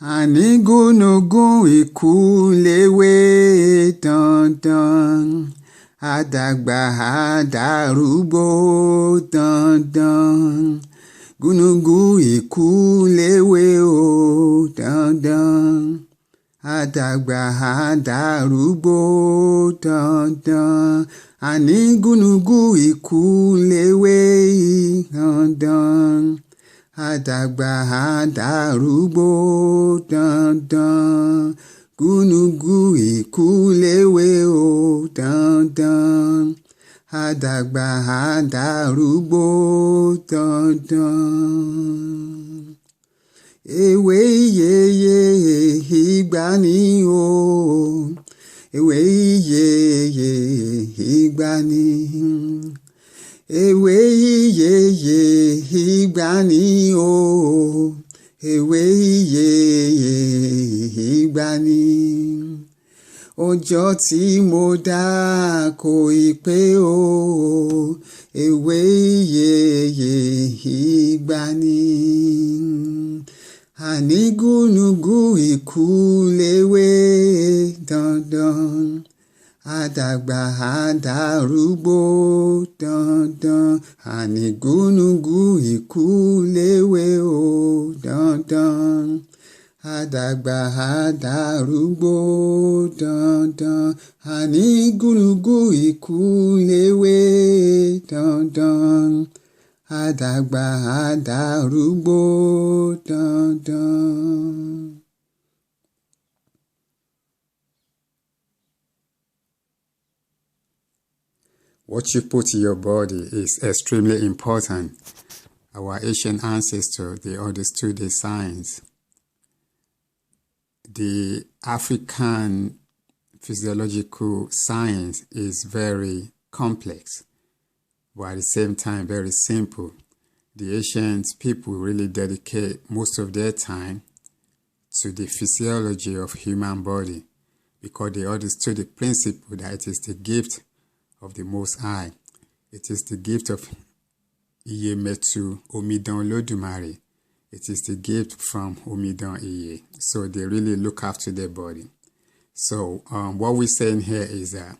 Àní Gunugu ikú lewe dandan, adagba darugbo dandan. Gunugu ikú lewe o dandan, adagba darugbo dandan. Àní Gunugu ikú lewe dandan, adagba darugbo dandan. Gunugu ikú lewe o dandan, adagba darugbo dandan. Ewé iyeye ìgbàanì o, ewé iyeye ìgbàanì. Ewé iyeye ìgbàanì o, ewé iyeye ìgbàanì. Ọjọ́ tí mo dá kò ì pé o, ewé iyeye ìgbàanì. Àní Gunugu ikú lewe dandan, adagba darugbo dandan. Àní Gunugu ikú lewe o dandan, adagba darugbo dandan. Àní Gunugu ikú lewe dandan, adagba darugbo dandan. What you put in your body is extremely important. Our ancient ancestors, they understood the science. The African physiological science is very complex, but at the same time very simple. The ancient people really dedicate most of their time to the physiology of human body because they understood the principle that it is the gift of the Most High. It is the gift of Iyemetu Omidan Olodumare. It is the gift from Omidan Iye. So they really look after their body. So what we're saying here is that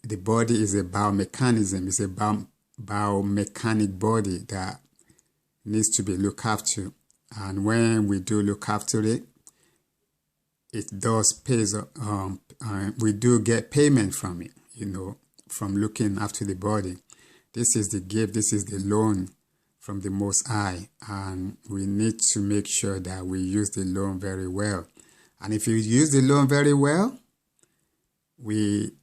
the body is a biomechanism. It's a biomechanic body that needs to be looked after. And when we do look after it, it does pay. We do get payment from it, from looking after the body. This is the gift. This is the loan from the Most High, and we need to make sure that we use the loan very well. And if you use the loan very well, we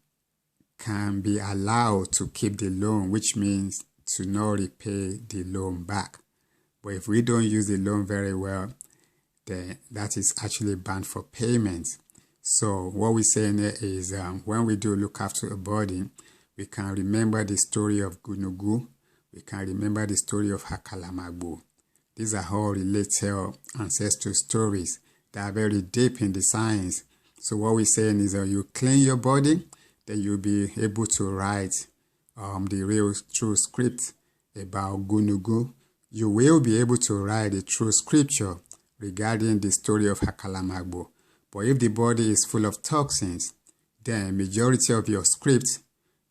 can be allowed to keep the loan, which means to not repay the loan back. But if we don't use the loan very well, then that is actually bound for payment. So what we're saying here is when we do look after a body, we can remember the story of Gunugu. We can remember the story of Hakalamagbo. These are all related ancestral stories that are very deep in the science. So what we're saying is that you clean your body, then you'll be able to write the real true script about Gunugu. You will be able to write the true scripture regarding the story of Hakalamagbo. But if the body is full of toxins, then majority of your script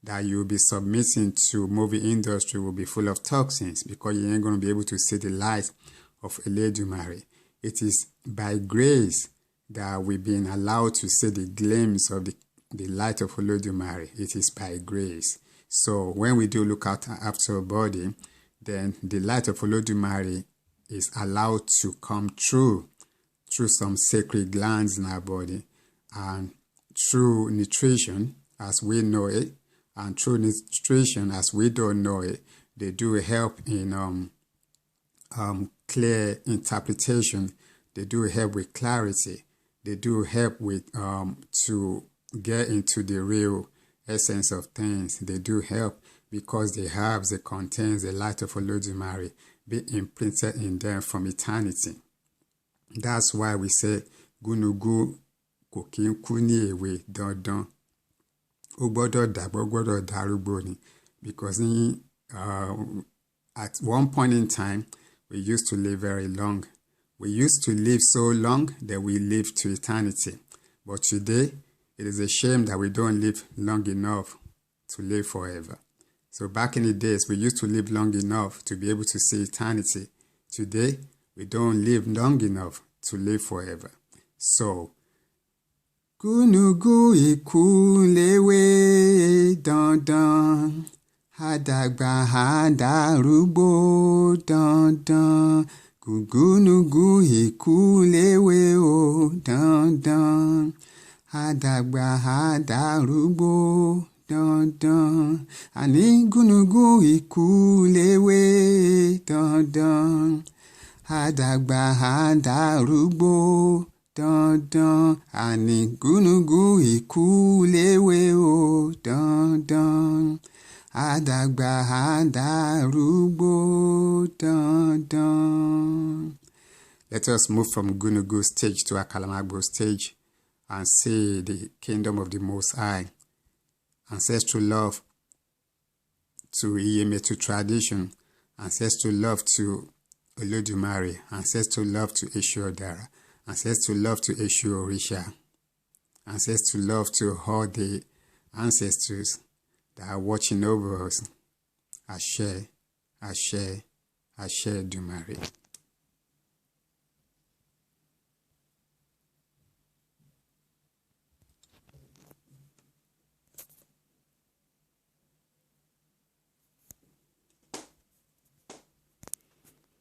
that you'll be submitting to movie industry will be full of toxins because you ain't going to be able to see the light of Eledumare. It is by grace that we've been allowed to see the glimpse of the light of Eledumare. It is by grace. So when we do look after our body, then the light of Eledumare is allowed to come through some sacred glands in our body, and through nutrition as we know it, and through nutrition as we don't know it, they do help in clear interpretation. They do help with clarity. They do help with to get into the real essence of things. They do help because the herbs that contains the light of Olodumare be imprinted in them from eternity. That's why we say Gunugu kò kí ń kú ní èwe dandan. Ó gbọ́dọ̀ dàgbà, ó gbọ́dọ̀ darúgbó ni. Because at one point in time, we used to live very long. We used to live so long that we live to eternity. But today, it is a shame that we don't live long enough to live forever. So back in the days, we used to live long enough to be able to see eternity. Today, we don't live long enough to live forever. So, Gunugu iku lewe dandan, adagba darugbo dandan. Gunugu iku lewe o dandan, adagba darugbo dandan. Ani gunugu iku lewe dandan, adagba darugbo dandan. Ani gunugu iku lewe o dandan, adagba darugbo dandan. Let us move from Gunugu stage to Akalamagbo stage and see the kingdom of the Most High. Ancestral love to Iyemetu tradition, ancestral love to Olodumare, ancestral love to Eshodara, ancestral love to Eshu Orisha, ancestral love to all the ancestors that are watching over us. Ashe, Ashe, Ashe Dumare.